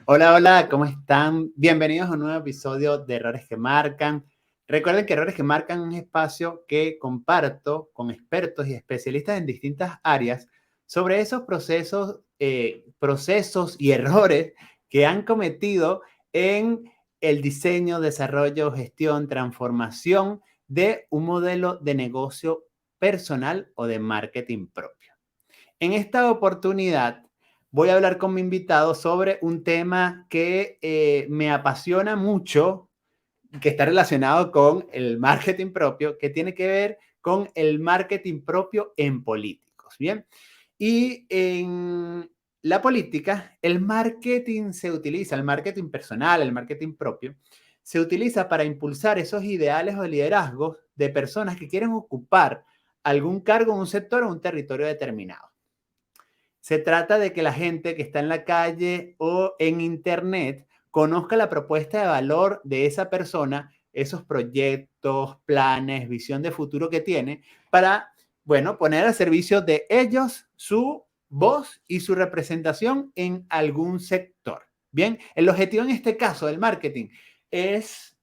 Hola, hola, ¿cómo están? Bienvenidos a un nuevo episodio de Errores que Marcan. Recuerden que Errores que Marcan es un espacio que comparto con expertos y especialistas en distintas áreas sobre esos procesos y errores que han cometido en el diseño, desarrollo, gestión, transformación de un modelo de negocio personal o de marketing propio. En esta oportunidad voy a hablar con mi invitado sobre un tema que me apasiona mucho, que está relacionado con el marketing propio, que tiene que ver con el marketing propio en políticos. Bien, y en la política, el marketing se utiliza, el marketing personal, el marketing propio, se utiliza para impulsar esos ideales o liderazgos de personas que quieren ocupar algún cargo en un sector o un territorio determinado. Se trata de que la gente que está en la calle o en internet conozca la propuesta de valor de esa persona, esos proyectos, planes, visión de futuro que tiene para, bueno, poner al servicio de ellos su voz y su representación en algún sector. Bien, el objetivo en este caso del marketing es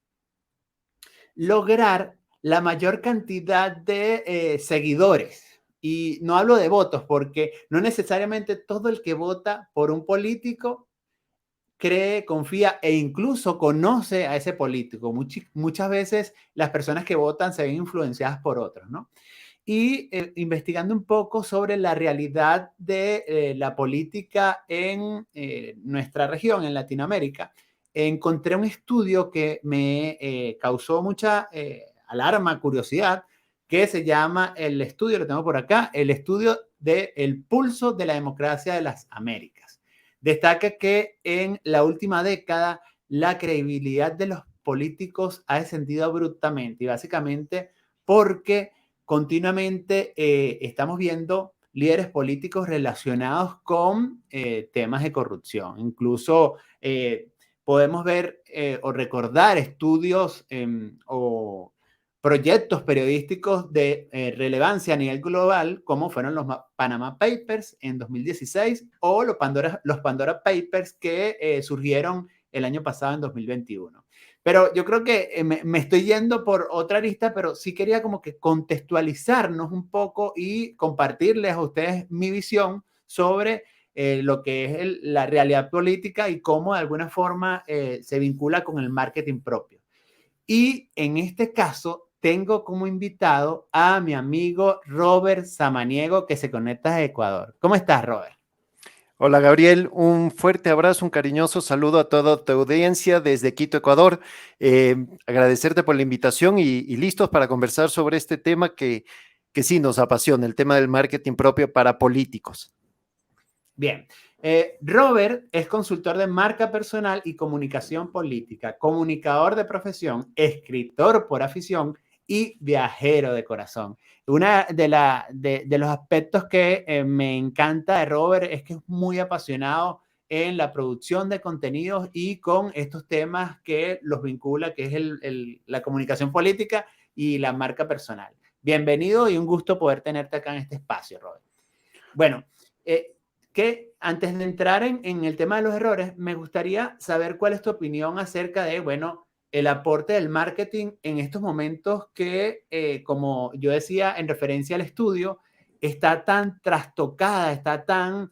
lograr la mayor cantidad de seguidores. Y no hablo de votos, porque no necesariamente todo el que vota por un político cree, confía e incluso conoce a ese político. Muchas veces las personas que votan se ven influenciadas por otros, ¿no? Y investigando un poco sobre la realidad de la política en nuestra región, en Latinoamérica, encontré un estudio que me causó mucha alarma, curiosidad, que se llama el estudio, lo tengo por acá, el estudio del pulso de la democracia de las Américas. Destaca que en la última década la credibilidad de los políticos ha descendido abruptamente y básicamente porque continuamente estamos viendo líderes políticos relacionados con temas de corrupción. Incluso podemos ver o recordar estudios o proyectos periodísticos de relevancia a nivel global, como fueron los Panama Papers en 2016 o los Pandora Papers que surgieron el año pasado en 2021. Pero yo creo que me estoy yendo por otra lista, pero sí quería como que contextualizarnos un poco y compartirles a ustedes mi visión sobre lo que es la realidad política y cómo de alguna forma se vincula con el marketing propio. Y en este caso tengo como invitado a mi amigo Robert Samaniego, que se conecta de Ecuador. ¿Cómo estás, Robert? Hola Gabriel, un fuerte abrazo, un cariñoso saludo a toda tu audiencia desde Quito, Ecuador. Agradecerte por la invitación y listos para conversar sobre este tema que sí nos apasiona, el tema del marketing propio para políticos. Bien. Robert es consultor de marca personal y comunicación política, comunicador de profesión, escritor por afición y viajero de corazón. Una de los aspectos que me encanta de Robert es que es muy apasionado en la producción de contenidos y con estos temas que los vincula, que es la comunicación política y la marca personal. Bienvenido y un gusto poder tenerte acá en este espacio, Robert. Bueno, eh, que antes de entrar en el tema de los errores, me gustaría saber cuál es tu opinión acerca de, bueno, el aporte del marketing en estos momentos que, como yo decía en referencia al estudio, está tan trastocada, está tan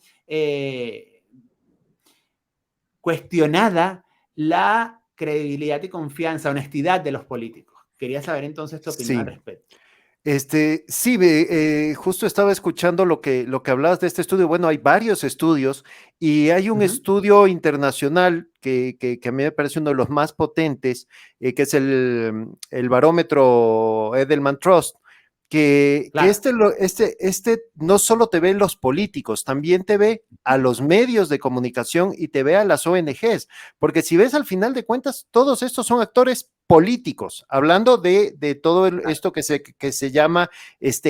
cuestionada la credibilidad y confianza, honestidad de los políticos. Quería saber entonces tu opinión al Sí, respecto. sí, justo estaba escuchando lo que hablabas de este estudio. Bueno, hay varios estudios y hay un Uh -huh. estudio internacional que a mí me parece uno de los más potentes, que es el barómetro Edelman Trust, que Claro. este no solo te ve los políticos, también te ve a los medios de comunicación y te ve a las ONGs, porque si ves al final de cuentas, todos estos son actores políticos, hablando de todo esto que se llama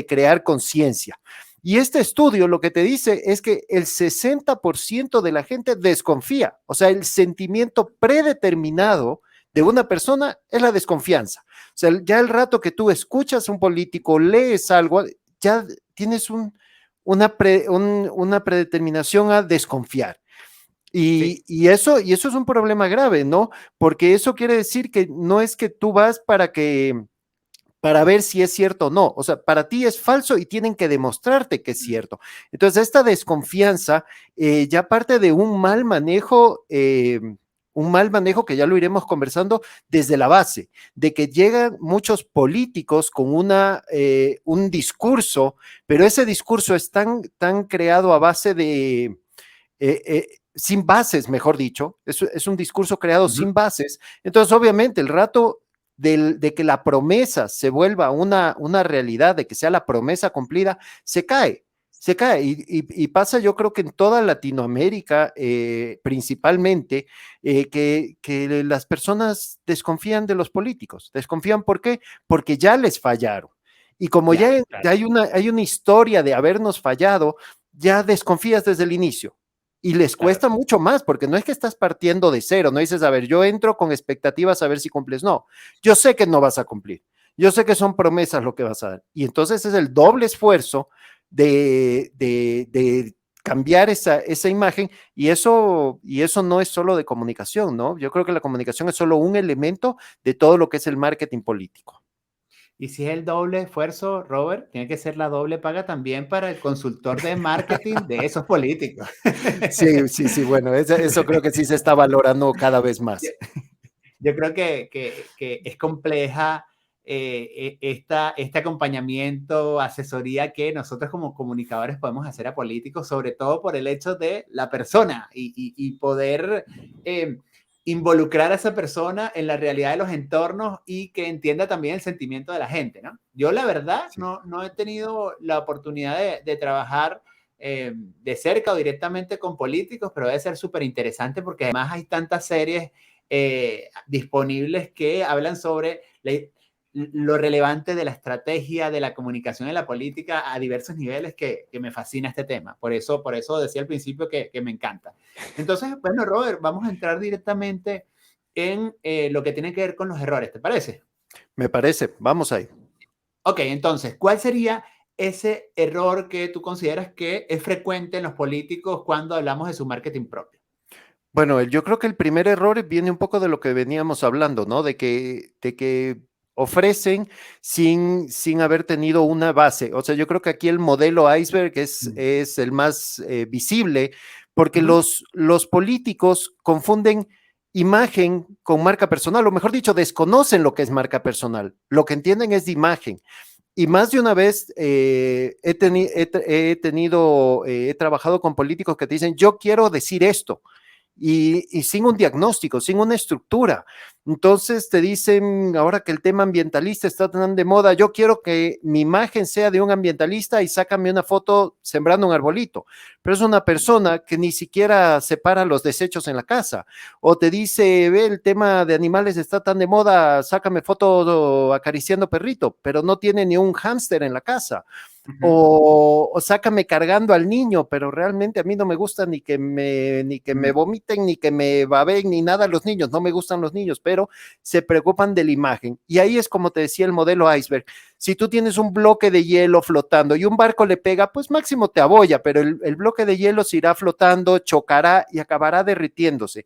crear conciencia. Y este estudio lo que te dice es que el 60% de la gente desconfía, o sea, el sentimiento predeterminado de una persona es la desconfianza. O sea, ya el rato que tú escuchas a un político, lees algo, ya tienes una predeterminación a desconfiar. Sí. Y eso es un problema grave, ¿no? Porque eso quiere decir que no es que tú vas para ver si es cierto o no. O sea, para ti es falso y tienen que demostrarte que es cierto. Entonces, esta desconfianza ya parte de un mal manejo que ya lo iremos conversando desde la base, de que llegan muchos políticos con un discurso, pero ese discurso es tan creado a base sin bases, mejor dicho, es un discurso creado Ujú. sin bases. Entonces, obviamente, el rato de que la promesa se vuelva una realidad, de que sea la promesa cumplida, se cae. Y pasa, yo creo que en toda Latinoamérica, principalmente, que las personas desconfían de los políticos. ¿Desconfían por qué? Porque ya les fallaron. Y como Ya, ya claro. hay una historia de habernos fallado, ya desconfías desde el inicio y les Claro. cuesta mucho más, porque no es que estás partiendo de cero, no dices, a ver, yo entro con expectativas a ver si cumples, no, yo sé que no vas a cumplir, yo sé que son promesas lo que vas a dar, y entonces es el doble esfuerzo de cambiar esa imagen, y eso no es solo de comunicación, ¿no? Yo creo que la comunicación es solo un elemento de todo lo que es el marketing político. Y si es el doble esfuerzo, Robert, tiene que ser la doble paga también para el consultor de marketing de esos políticos. Sí, sí, sí, bueno, eso creo que sí se está valorando cada vez más. Yo creo que es compleja este acompañamiento, asesoría que nosotros como comunicadores podemos hacer a políticos, sobre todo por el hecho de la persona y poder eh, involucrar a esa persona en la realidad de los entornos y que entienda también el sentimiento de la gente, ¿no? Yo la verdad Sí. no he tenido la oportunidad de trabajar de cerca o directamente con políticos, pero debe ser súper interesante porque además hay tantas series disponibles que hablan sobre lo relevante de la estrategia, de la comunicación en la política a diversos niveles que me fascina este tema. Por eso decía al principio que me encanta. Entonces, bueno, Robert, vamos a entrar directamente en lo que tiene que ver con los errores, ¿te parece? Me parece, vamos ahí. Ok, entonces, ¿cuál sería ese error que tú consideras que es frecuente en los políticos cuando hablamos de su marketing propio? Bueno, yo creo que el primer error viene un poco de lo que veníamos hablando, ¿no? De que ofrecen sin haber tenido una base. O sea, yo creo que aquí el modelo iceberg es el más visible, porque Ujú. los políticos confunden imagen con marca personal, o mejor dicho, desconocen lo que es marca personal. Lo que entienden es de imagen. Y más de una vez he trabajado con políticos que te dicen, yo quiero decir esto, y sin un diagnóstico, sin una estructura. Entonces te dicen, ahora que el tema ambientalista está tan de moda, yo quiero que mi imagen sea de un ambientalista y sácame una foto sembrando un arbolito. Pero es una persona que ni siquiera separa los desechos en la casa. O te dice, ve, el tema de animales está tan de moda, sácame foto acariciando perrito, pero no tiene ni un hámster en la casa. Ujú. O sácame cargando al niño, pero realmente a mí no me gusta ni que me Ujú. vomiten, ni que me baben, ni nada los niños, no me gustan los niños, pero se preocupan de la imagen. Y ahí es como te decía el modelo iceberg. Si tú tienes un bloque de hielo flotando y un barco le pega, pues máximo te abolla, pero el bloque de hielo se irá flotando, chocará y acabará derritiéndose.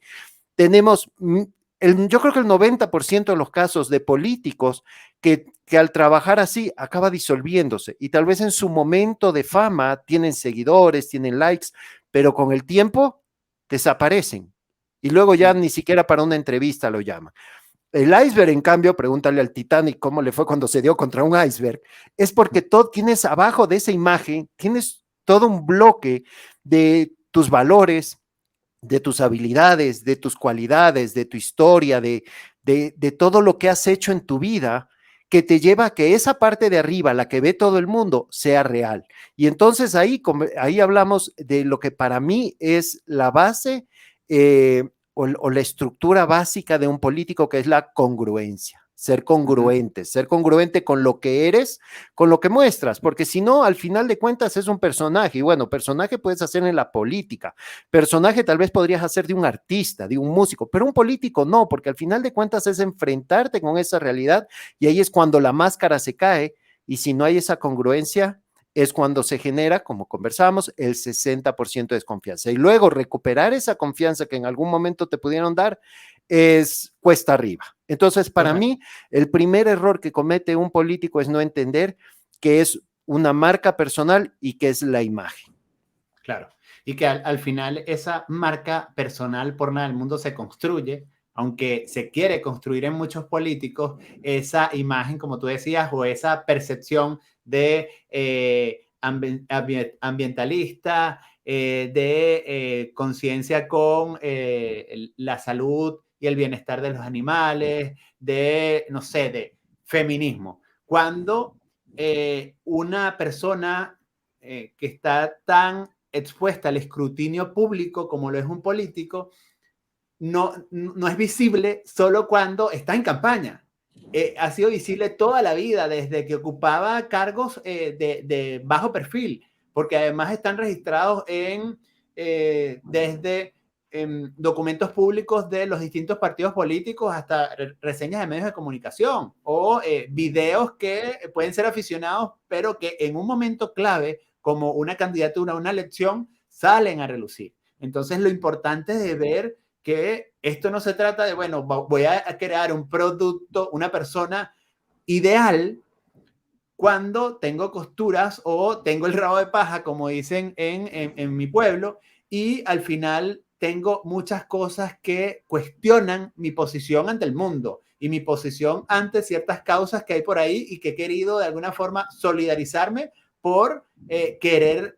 Tenemos, yo creo que el 90% de los casos de políticos que al trabajar así acaba disolviéndose y tal vez en su momento de fama tienen seguidores, tienen likes, pero con el tiempo desaparecen y luego ya Sí. ni siquiera para una entrevista lo llaman. El iceberg, en cambio, pregúntale al Titanic cómo le fue cuando se dio contra un iceberg, es porque todo tienes abajo de esa imagen, tienes todo un bloque de tus valores, de tus habilidades, de tus cualidades, de tu historia, de todo lo que has hecho en tu vida, que te lleva a que esa parte de arriba, la que ve todo el mundo, sea real. Y entonces ahí hablamos de lo que para mí es la base o la estructura básica de un político, que es la congruencia. Ujú. Ser congruente con lo que eres, con lo que muestras, porque si no, al final de cuentas es un personaje, y bueno, personaje puedes hacer en la política, personaje tal vez podrías hacer de un artista, de un músico, pero un político no, porque al final de cuentas es enfrentarte con esa realidad y ahí es cuando la máscara se cae y si no hay esa congruencia, es cuando se genera, como conversamos, el 60% de desconfianza. Y luego recuperar esa confianza que en algún momento te pudieron dar es cuesta arriba. Entonces, para Correcto. mí, el primer error que comete un político es no entender que es una marca personal y que es la imagen. Claro. Y que al final esa marca personal por nada del mundo se construye, aunque se quiere construir en muchos políticos, esa imagen, como tú decías, o esa percepción de ambientalista, de conciencia con la salud y el bienestar de los animales, de, no sé, de feminismo. Cuando una persona que está tan expuesta al escrutinio público como lo es un político, no es visible solo cuando está en campaña. Ha sido visible toda la vida, desde que ocupaba cargos de bajo perfil, porque además están registrados desde documentos públicos de los distintos partidos políticos hasta reseñas de medios de comunicación o videos que pueden ser aficionados, pero que en un momento clave, como una candidatura, una elección, salen a relucir. Entonces, lo importante es de ver que esto no se trata de, bueno, voy a crear un producto, una persona ideal cuando tengo costuras o tengo el rabo de paja, como dicen en mi pueblo, y al final tengo muchas cosas que cuestionan mi posición ante el mundo y mi posición ante ciertas causas que hay por ahí y que he querido de alguna forma solidarizarme por querer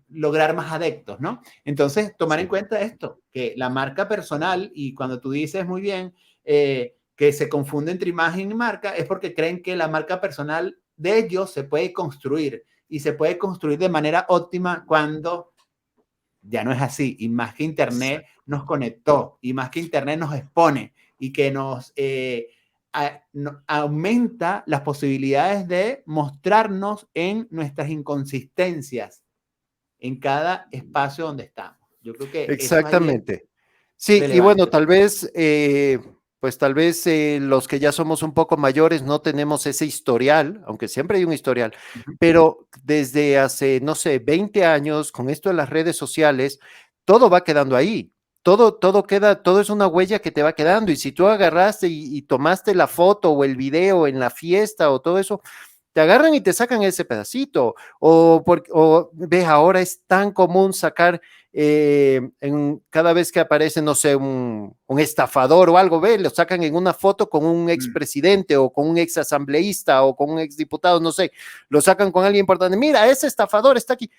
lograr más adeptos, ¿no? Entonces, tomar en cuenta esto, que la marca personal, y cuando tú dices muy bien que se confunde entre imagen y marca, es porque creen que la marca personal de ellos se puede construir y se puede construir de manera óptima cuando ya no es así. Y más que Internet nos conectó y más que Internet nos expone y que nos aumenta las posibilidades de mostrarnos en nuestras inconsistencias en cada espacio donde estamos. Yo creo que eso allí es Exactamente. Sí, y bueno, relevante. tal vez los que ya somos un poco mayores no tenemos ese historial, aunque siempre hay un historial, pero desde hace, no sé, 20 años, con esto de las redes sociales, todo va quedando ahí. Todo queda, todo es una huella que te va quedando. Y si tú agarraste y tomaste la foto o el video en la fiesta o todo eso, te agarran y te sacan ese pedacito. O ves, ahora es tan común sacar cada vez que aparece, no sé, un estafador o algo, ve, lo sacan en una foto con un expresidente o con un exasambleísta o con un exdiputado, no sé, lo sacan con alguien importante. Mira, ese estafador está aquí.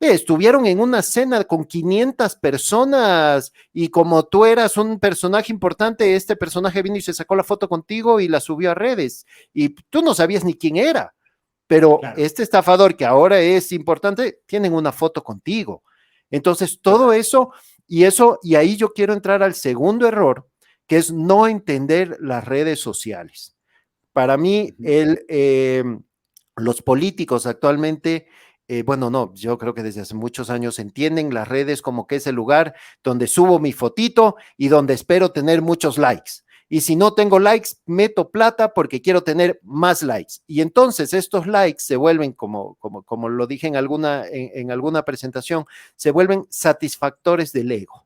Estuvieron en una cena con 500 personas y como tú eras un personaje importante, este personaje vino y se sacó la foto contigo y la subió a redes y tú no sabías ni quién era, pero Claro, este estafador que ahora es importante, tienen una foto contigo. Entonces, todo total. eso, y ahí yo quiero entrar al segundo error, que es no entender las redes sociales. Para mí, los políticos actualmente, bueno, no, yo creo que desde hace muchos años entienden las redes como que es el lugar donde subo mi fotito y donde espero tener muchos likes. Y si no tengo likes, meto plata porque quiero tener más likes. Y entonces estos likes se vuelven, como lo dije en alguna presentación, se vuelven satisfactores del ego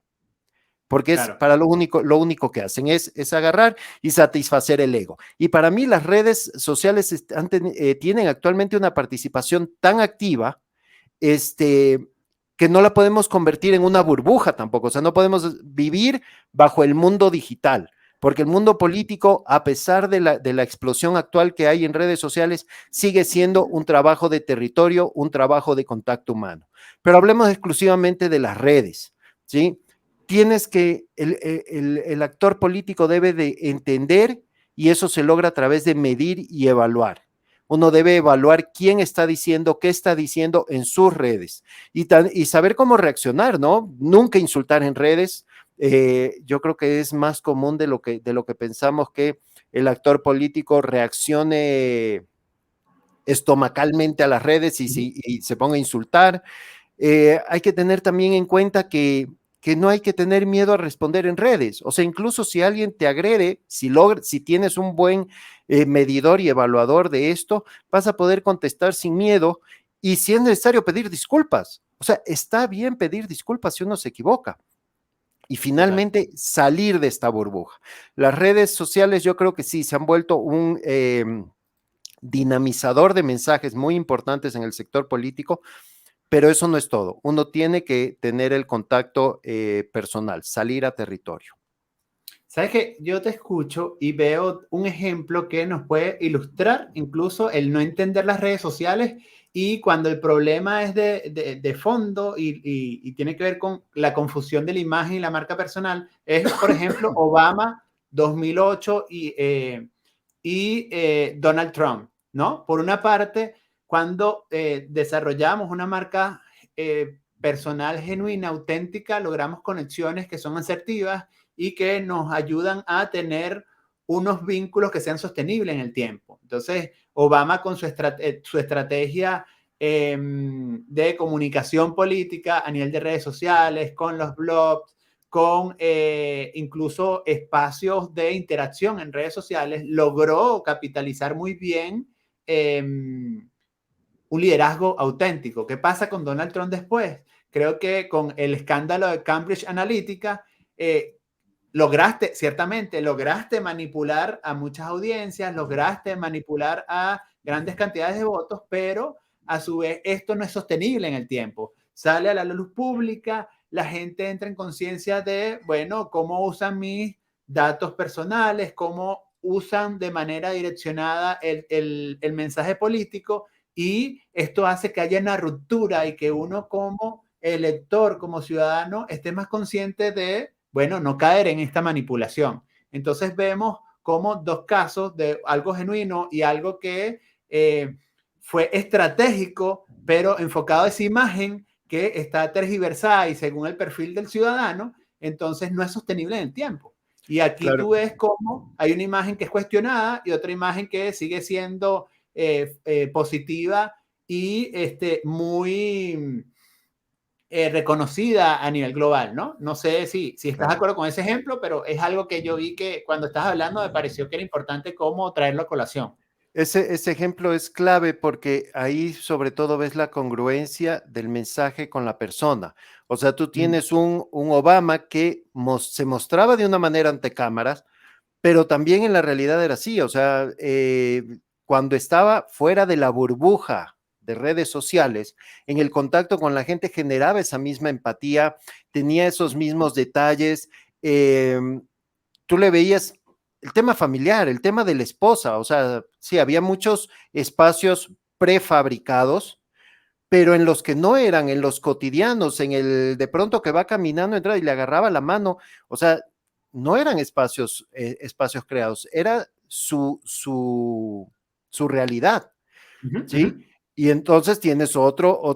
porque es Claro. para lo único que hacen es agarrar y satisfacer el ego. Y para mí las redes sociales tienen actualmente una participación tan activa, que no la podemos convertir en una burbuja tampoco, o sea, no podemos vivir bajo el mundo digital, porque el mundo político, a pesar de la explosión actual que hay en redes sociales, sigue siendo un trabajo de territorio, un trabajo de contacto humano. Pero hablemos exclusivamente de las redes, ¿sí? El actor político debe de entender y eso se logra a través de medir y evaluar. Uno debe evaluar quién está diciendo, qué está diciendo en sus redes y saber cómo reaccionar, ¿no? Nunca insultar en redes. Yo creo que es más común de lo que pensamos que el actor político reaccione estomacalmente a las redes y se ponga a insultar. Hay que tener también en cuenta que no hay que tener miedo a responder en redes. O sea, incluso si alguien te agrede, si tienes un buen medidor y evaluador de esto, vas a poder contestar sin miedo y si es necesario pedir disculpas. O sea, está bien pedir disculpas si uno se equivoca. Y Total. finalmente salir de esta burbuja. Las redes sociales yo creo que sí se han vuelto un dinamizador de mensajes muy importantes en el sector político, pero eso no es todo. Uno tiene que tener el contacto personal, salir a territorio. Sabes que yo te escucho y veo un ejemplo que nos puede ilustrar incluso el no entender las redes sociales y cuando el problema es de fondo y tiene que ver con la confusión de la imagen y la marca personal, es, por ejemplo, Obama 2008 y Donald Trump, ¿no? Por una parte, cuando desarrollamos una marca personal genuina, auténtica, logramos conexiones que son asertivas y que nos ayudan a tener unos vínculos que sean sostenibles en el tiempo. Entonces, Obama con su estrategia de comunicación política a nivel de redes sociales, con los blogs, con incluso espacios de interacción en redes sociales, logró capitalizar muy bien un liderazgo auténtico. ¿Qué pasa con Donald Trump después? Creo que con el escándalo de Cambridge Analytica, lograste manipular a muchas audiencias, lograste manipular a grandes cantidades de votos, pero a su vez esto no es sostenible en el tiempo. Sale a la luz pública, la gente entra en conciencia de, bueno, cómo usan mis datos personales, cómo usan de manera direccionada el mensaje político y esto hace que haya una ruptura y que uno como elector, como ciudadano, esté más consciente de, bueno, no caer en esta manipulación. Entonces vemos como dos casos de algo genuino y algo que fue estratégico, pero enfocado a esa imagen que está tergiversada y según el perfil del ciudadano, entonces no es sostenible en el tiempo. Y aquí Claro. tú ves cómo hay una imagen que es cuestionada y otra imagen que sigue siendo positiva y muy reconocida a nivel global, ¿no? No sé si estás de Claro. acuerdo con ese ejemplo, pero es algo que yo vi que cuando estás hablando me pareció que era importante cómo traerlo a colación. Ese ejemplo es clave porque ahí sobre todo ves la congruencia del mensaje con la persona. O sea, tú Mm. tienes un Obama que se mostraba de una manera ante cámaras, pero también en la realidad era así. O sea, cuando estaba fuera de la burbuja de redes sociales, en el contacto con la gente generaba esa misma empatía, tenía esos mismos detalles. eh, Tú le veías el tema familiar, el tema de la esposa, o sea, sí, había muchos espacios prefabricados, pero en los que no eran, en los cotidianos, en el de pronto que va caminando, entra y le agarraba la mano, o sea, no eran espacios creados, era su realidad, Ujú, ujú. ¿sí? Y entonces tienes otro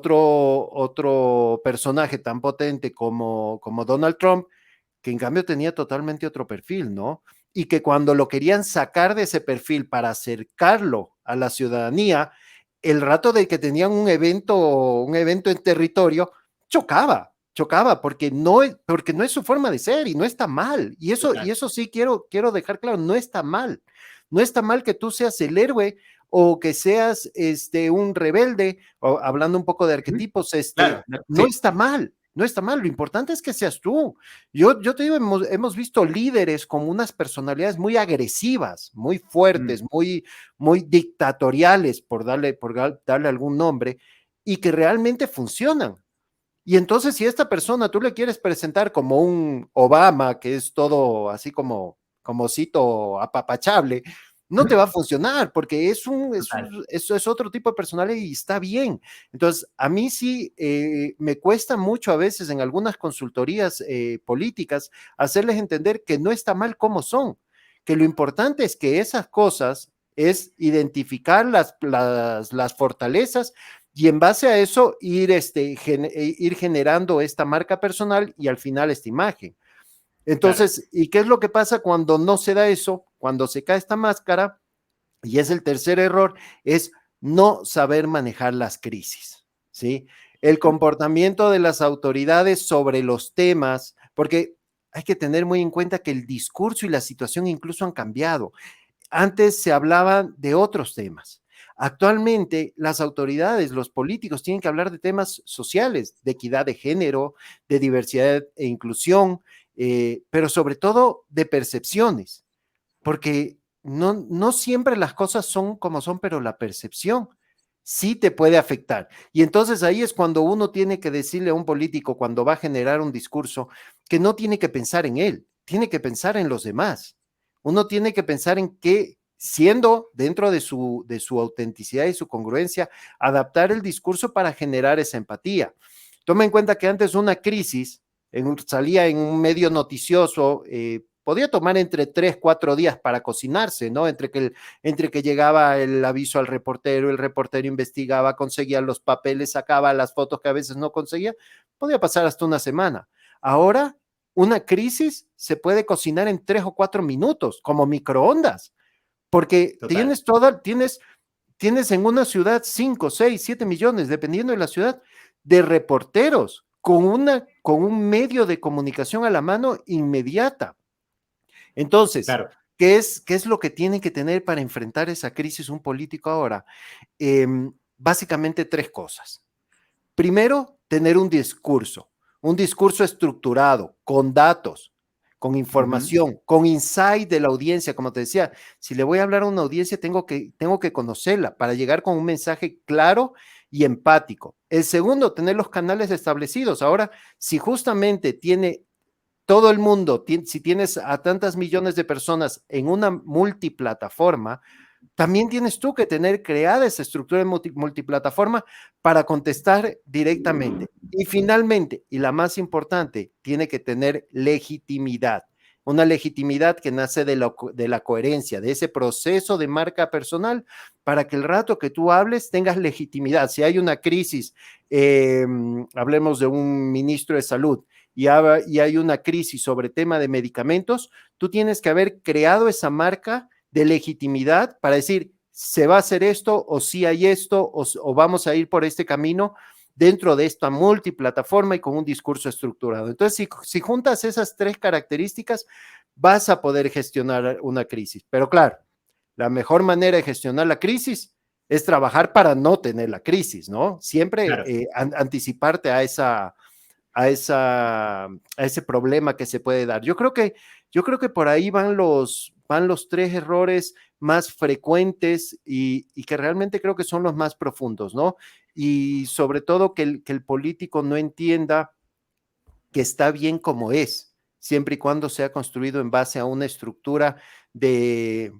personaje tan potente como Donald Trump, que en cambio tenía totalmente otro perfil, ¿no? Y que cuando lo querían sacar de ese perfil para acercarlo a la ciudadanía, el rato de que tenían un evento en territorio, chocaba, porque no es su forma de ser y no está mal. Y Total. eso sí quiero dejar claro, no está mal. No está mal que tú seas el héroe o que seas un rebelde, o hablando un poco de Ujú. arquetipos, Claro, no sí. está mal. No está mal, lo importante es que seas tú. Yo te digo, hemos visto líderes con unas personalidades muy agresivas, muy Mm. fuertes, muy dictatoriales, darle algún nombre, y que realmente funcionan. Y entonces, si a esta persona tú le quieres presentar como un Obama, que es todo así como cito apapachable, no te va a funcionar porque Total. eso es otro tipo de personalidad y está bien. Entonces, a mí sí me cuesta mucho a veces en algunas consultorías políticas hacerles entender que no está mal como son, que lo importante es que esas cosas es identificar las fortalezas y en base a eso ir generando esta marca personal y al final esta imagen. Claro. Entonces, ¿y qué es lo que pasa cuando no se da eso? Cuando se cae esta máscara, y es el tercer error, es no saber manejar las crisis, ¿sí? El comportamiento de las autoridades sobre los temas, porque hay que tener muy en cuenta que el discurso y la situación incluso han cambiado. Antes se hablaban de otros temas. Actualmente, las autoridades, los políticos tienen que hablar de temas sociales, de equidad de género, de diversidad e inclusión, pero sobre todo de percepciones, porque no siempre las cosas son como son, pero la percepción sí te puede afectar. Y entonces ahí es cuando uno tiene que decirle a un político, cuando va a generar un discurso, que no tiene que pensar en él, tiene que pensar en los demás. Uno tiene que pensar en que, siendo dentro de su autenticidad y su congruencia, adaptar el discurso para generar esa empatía. Toma en cuenta que antes una crisis salía en un medio noticioso, podía tomar entre 3, 4 días para cocinarse, ¿no? Entre que llegaba el aviso al reportero, el reportero investigaba, conseguía los papeles, sacaba las fotos que a veces no conseguía, podía pasar hasta una semana. Ahora, una crisis se puede cocinar en 3 o 4 minutos, como microondas, porque Total. tienes en una ciudad 5, 6, 7 millones, dependiendo de la ciudad, de reporteros con un medio de comunicación a la mano inmediata. Entonces, Claro. qué es lo que tiene que tener para enfrentar esa crisis un político ahora? Básicamente 3 cosas. Primero, tener un discurso estructurado, con datos, con Ujú. información, con insight de la audiencia. Como te decía, si le voy a hablar a una audiencia, tengo que conocerla para llegar con un mensaje claro y empático. El segundo, tener los canales establecidos. Ahora, si justamente tiene todo el mundo, si tienes a tantas millones de personas en una multiplataforma, también tienes tú que tener creada esa estructura multiplataforma para contestar directamente. Y finalmente, y la más importante, tiene que tener legitimidad. Una legitimidad que nace de la coherencia, de ese proceso de marca personal, para que el rato que tú hables tengas legitimidad. Si hay una crisis, hablemos de un ministro de salud, y hay una crisis sobre tema de medicamentos, tú tienes que haber creado esa marca de legitimidad para decir, se va a hacer esto, o si sí hay esto, o vamos a ir por este camino dentro de esta multiplataforma y con un discurso estructurado. Entonces, si juntas esas 3 características, vas a poder gestionar una crisis. Pero claro, la mejor manera de gestionar la crisis es trabajar para no tener la crisis, ¿no? Siempre Claro. anticiparte a ese problema que se puede dar. Yo creo que por ahí van los 3 errores más frecuentes y que realmente creo que son los más profundos, ¿no? Y sobre todo que el político no entienda que está bien como es, siempre y cuando sea construido en base a una estructura de,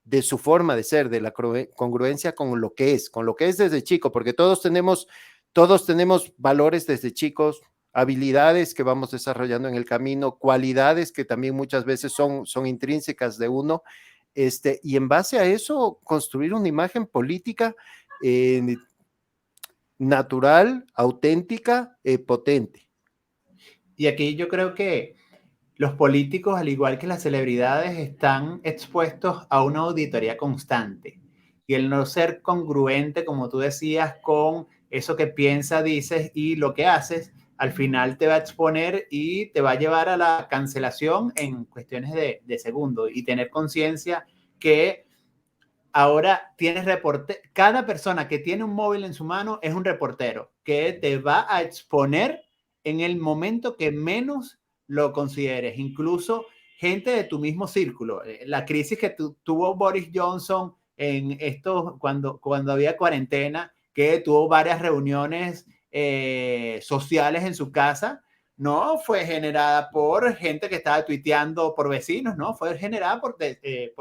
de su forma de ser, de la congruencia con lo que es desde chico, porque todos tenemos valores desde chicos, habilidades que vamos desarrollando en el camino, cualidades que también muchas veces son intrínsecas de uno, y en base a eso construir una imagen política eh, natural, auténtica, potente. Y aquí yo creo que los políticos, al igual que las celebridades, están expuestos a una auditoría constante. Y el no ser congruente, como tú decías, con eso que piensas, dices y lo que haces, al final te va a exponer y te va a llevar a la cancelación en cuestiones de segundos. Y tener conciencia que ahora tienes reporte, cada persona que tiene un móvil en su mano es un reportero que te va a exponer en el momento que menos lo consideres, incluso gente de tu mismo círculo. La crisis que tuvo Boris Johnson en esto, cuando había cuarentena, que tuvo varias reuniones sociales en su casa, no fue generada por gente que estaba tuiteando por vecinos, no, fue generada por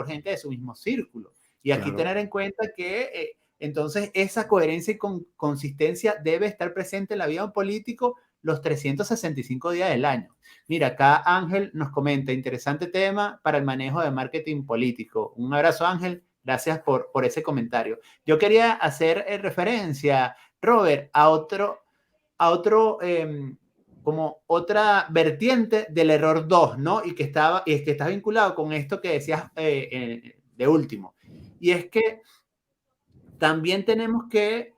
gente de su mismo círculo. Y aquí Claro. tener en cuenta que entonces esa coherencia y consistencia debe estar presente en la vida de un político los 365 días del año. Mira, acá Ángel nos comenta, interesante tema para el manejo de marketing político. Un abrazo, Ángel. Gracias por ese comentario. Yo quería hacer referencia, Robert, a otro como otra vertiente del error 2, ¿no? Y que está vinculado con esto que decías de último. Y es que también tenemos que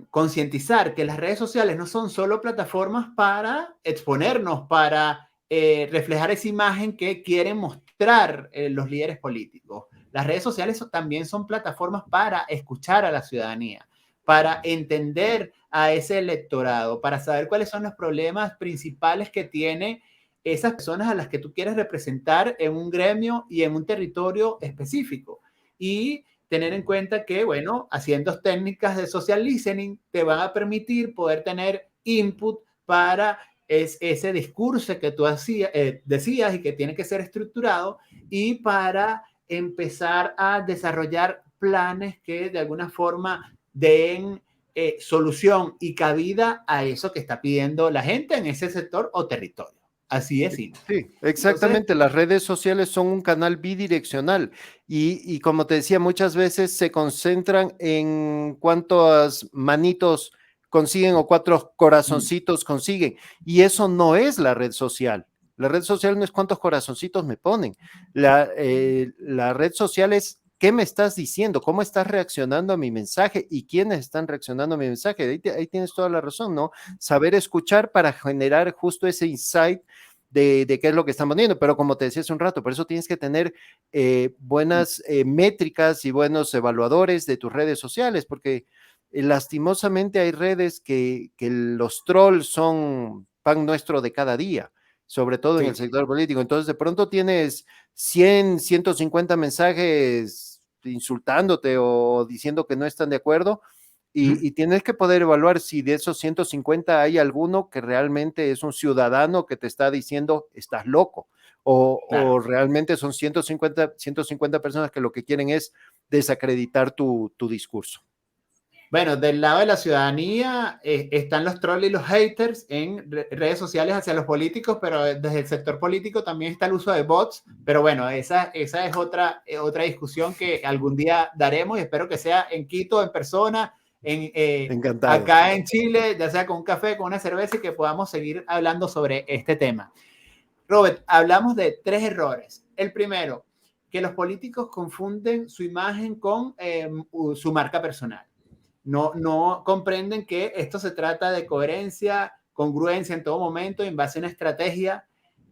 concientizar que las redes sociales no son solo plataformas para exponernos, para reflejar esa imagen que quieren mostrar los líderes políticos. las redes sociales también son plataformas para escuchar a la ciudadanía, para entender a ese electorado, para saber cuáles son los problemas principales que tiene esas personas a las que tú quieres representar en un gremio y en un territorio específico. Y tener en cuenta que, bueno, haciendo técnicas de social listening te van a permitir poder tener input para ese discurso que tú decías y que tiene que ser estructurado, y para empezar a desarrollar planes que de alguna forma den solución y cabida a eso que está pidiendo la gente en ese sector o territorio. Así es, Ina. Sí, Entonces, exactamente. Las redes sociales son un canal bidireccional y como te decía, muchas veces se concentran en cuántos manitos consiguen o cuántos corazoncitos consiguen. Y eso no es la red social. La red social no es cuántos corazoncitos me ponen. La red social es qué me estás diciendo, cómo estás reaccionando a mi mensaje y quiénes están reaccionando a mi mensaje. Ahí tienes toda la razón, ¿no? Saber escuchar para generar justo ese insight de qué es lo que están poniendo, pero como te decía hace un rato, por eso tienes que tener buenas métricas y buenos evaluadores de tus redes sociales, porque lastimosamente hay redes que los trolls son pan nuestro de cada día, sobre todo en el sí. sector político. Entonces, de pronto tienes 100, 150 mensajes insultándote o diciendo que no están de acuerdo, y tienes que poder evaluar si de esos 150 hay alguno que realmente es un ciudadano que te está diciendo estás loco, Claro. o realmente son 150 personas que lo que quieren es desacreditar tu discurso. Bueno, del lado de la ciudadanía están los trolls y los haters en redes sociales hacia los políticos, pero desde el sector político también está el uso de bots. Pero bueno, esa es otra discusión que algún día daremos, y espero que sea en Quito, en persona, Encantado. acá en Chile, ya sea con un café, con una cerveza, y que podamos seguir hablando sobre este tema. Robert, hablamos de 3 errores. El primero, que los políticos confunden su imagen con su marca personal. No comprenden que esto se trata de coherencia, congruencia en todo momento, en base a una estrategia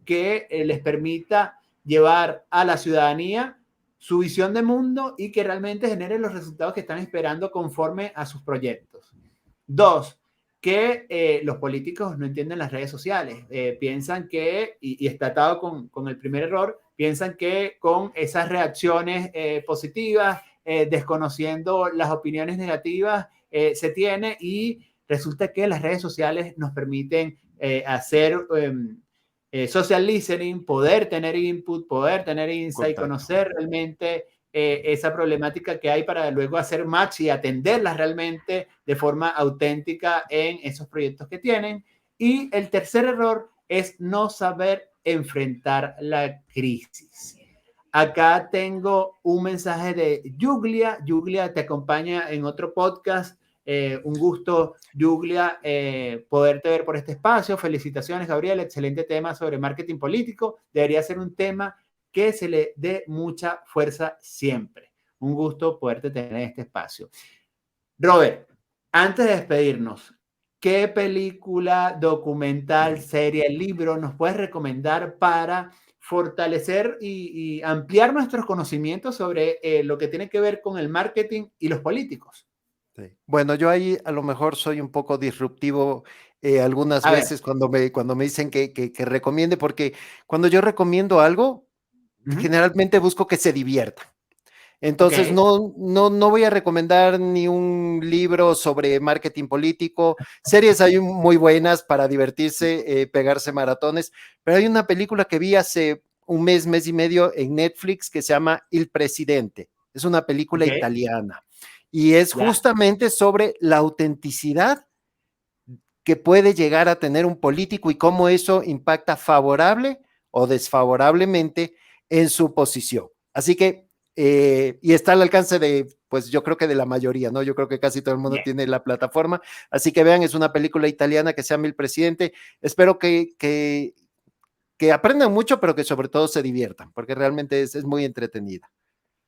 que les permita llevar a la ciudadanía su visión de mundo y que realmente genere los resultados que están esperando conforme a sus proyectos. 2, que los políticos no entienden las redes sociales. Piensan que, y está atado con el primer error, piensan que con esas reacciones positivas, desconociendo las opiniones negativas, se tiene, y resulta que las redes sociales nos permiten hacer social listening, poder tener input, poder tener insight, Correcto. conocer realmente esa problemática que hay para luego hacer match y atenderlas realmente de forma auténtica en esos proyectos que tienen. Y el tercer error es no saber enfrentar la crisis. Acá tengo un mensaje de Juglia. Juglia te acompaña en otro podcast. Un gusto, Juglia, poderte ver por este espacio. Felicitaciones, Gabriel. Excelente tema sobre marketing político. Debería ser un tema que se le dé mucha fuerza siempre. Un gusto poderte tener en este espacio. Robert, antes de despedirnos, ¿qué película, documental, serie, libro nos puedes recomendar para fortalecer y ampliar nuestros conocimientos sobre lo que tiene que ver con el marketing y los políticos? Sí. Bueno, yo ahí a lo mejor soy un poco disruptivo algunas A ver. veces cuando me dicen que recomiende, porque cuando yo recomiendo algo, generalmente busco que se divierta. Ok. Entonces, no voy a recomendar ni un libro sobre marketing político. Series hay muy buenas para divertirse, pegarse maratones, pero hay una película que vi hace un mes y medio en Netflix que se llama Il Presidente. Es una película Ok. italiana y es Ya. justamente sobre la autenticidad que puede llegar a tener un político y cómo eso impacta favorable o desfavorablemente en su posición. Así que, y está al alcance de, pues yo creo que de la mayoría, ¿no? Yo creo que casi todo el mundo Bien. tiene la plataforma. Así que vean, es una película italiana que se llama El Presidente. Espero que aprendan mucho, pero que sobre todo se diviertan, porque realmente es muy entretenida.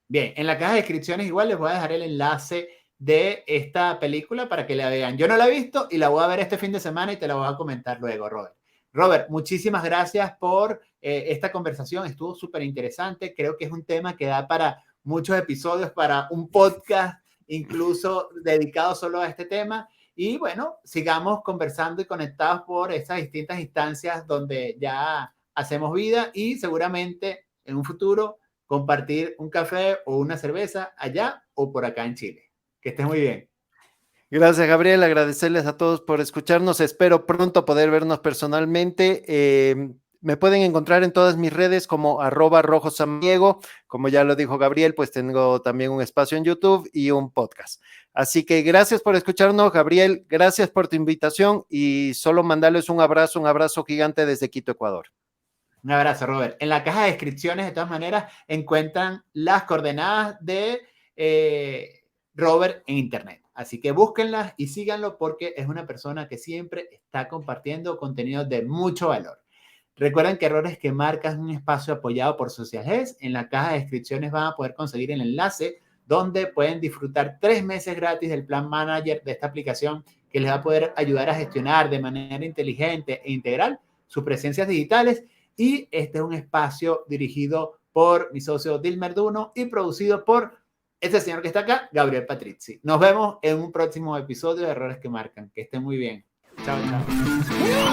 Bien, en la caja de descripciones igual les voy a dejar el enlace de esta película para que la vean. Yo no la he visto y la voy a ver este fin de semana y te la voy a comentar luego, Robert. Robert, muchísimas gracias por esta conversación. Estuvo súper interesante. Creo que es un tema que da para muchos episodios para un podcast, incluso dedicado solo a este tema. Y bueno, sigamos conversando y conectados por estas distintas instancias donde ya hacemos vida y seguramente en un futuro compartir un café o una cerveza allá o por acá en Chile. Que estés muy bien. Gracias, Gabriel. Agradecerles a todos por escucharnos. Espero pronto poder vernos personalmente. Me pueden encontrar en todas mis redes como @rojosamaniego. Como ya lo dijo Gabriel, pues tengo también un espacio en YouTube y un podcast. Así que gracias por escucharnos, Gabriel. Gracias por tu invitación y solo mandarles un abrazo gigante desde Quito, Ecuador. Un abrazo, Robert. En la caja de descripciones, de todas maneras, encuentran las coordenadas de Robert en Internet. Así que búsquenlas y síganlo porque es una persona que siempre está compartiendo contenido de mucho valor. Recuerden que Errores que Marcan es un espacio apoyado por Socialheds. En la caja de descripciones van a poder conseguir el enlace donde pueden disfrutar 3 meses gratis del plan manager de esta aplicación que les va a poder ayudar a gestionar de manera inteligente e integral sus presencias digitales. Y este es un espacio dirigido por mi socio Dilmer Duno y producido por este señor que está acá, Gabriel Patrizzi. Nos vemos en un próximo episodio de Errores que Marcan. Que estén muy bien. Chao, chao.